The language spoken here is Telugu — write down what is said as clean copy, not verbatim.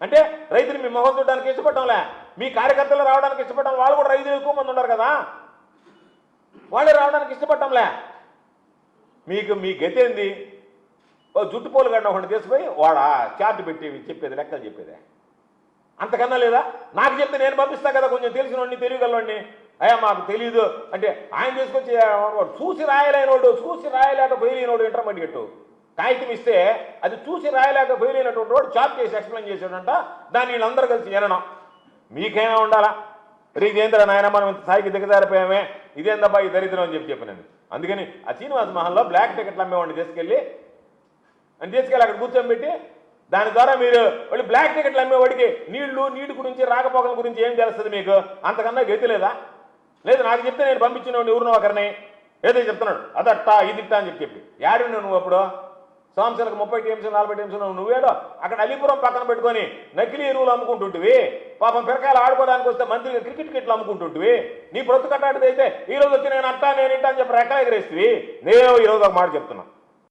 అంటే రైతులు మీ మొహం చూడడానికి ఇష్టపడటంలే, మీ కార్యకర్తలు రావడానికి ఇష్టపడటం, వాళ్ళు కూడా రైతులు ఎక్కువ మంది ఉన్నారు కదా, వాళ్ళే రావడానికి ఇష్టపడటంలే. మీకు మీ గతి ఏంది? ఓ జుట్టుపోలు గడిన ఒకటి తీసుకుపోయి వాడా చార్ట్ పెట్టి చెప్పేది, లెక్కలు చెప్పేది, అంతకన్నా లేదా? నాకు చెప్తే నేను పంపిస్తా కదా, కొంచెం తెలిసినోడిని తెలియగలవాడిని. అయ్యా మాకు తెలియదు అంటే ఆయన తీసుకొచ్చి చూసి రాయలేనోడు, చూసి రాయలేక పోయలేనోడు ఇంటర్మీడియట్ కాగితం ఇస్తే అది చూసి రాయలేక పోయలేనటువంటి వాడు చార్ట్ చేసి ఎక్స్ప్లెయిన్ చేశాడంట. దాన్ని వీళ్ళందరూ కలిసి వినడం మీకైనా ఉండాలా? ఇదేంద్ర నాయన మనం ఇంత స్థాయికి దిగజారిపోయామే, ఇదేందబ్బా ఈ దరిద్రం అని చెప్పాను. అందుకని ఆ శ్రీనివాస మహల్లో బ్లాక్ టికెట్లు అమ్మేవాడిని తీసుకెళ్ళి అక్కడ కూర్చోబెట్టి దాని ద్వారా మీరు వాళ్ళు బ్లాక్ టికెట్లు అమ్మేవాడికి నీటి గురించి రాకపోకల గురించి ఏం తెలుస్తుంది మీకు? అంతకన్నా గతి లేదా? లేదు నాకు చెప్తే నేను పంపించిన ఎవరినో ఒకరిని ఏదో చెప్తున్నాడు అదట్టా ఇదిట్టా అని చెప్పి యాడు నువ్వు అప్పుడు సంవత్సరాలకు 30 టీమ్స్ 40 టీమ్స్ నువ్వేడో అక్కడ అలీపురం పక్కన పెట్టుకొని నకిలీ ఎరువులు అమ్ముకుంటుంటివి. పాపం పిరకాయలు ఆడుకోవడానికి వస్తే మంత్రిగా క్రికెట్ కిట్లు అమ్ముకుంటుంటివి. నీ బ్రతుకు కట్టాడితే అయితే ఈ రోజు వచ్చి నేను అట్టా నేను ఇంటా అని చెప్పి రెక్కలు ఎగరేస్తుంది. నేను ఈరోజు ఒక మాట చెప్తున్నా,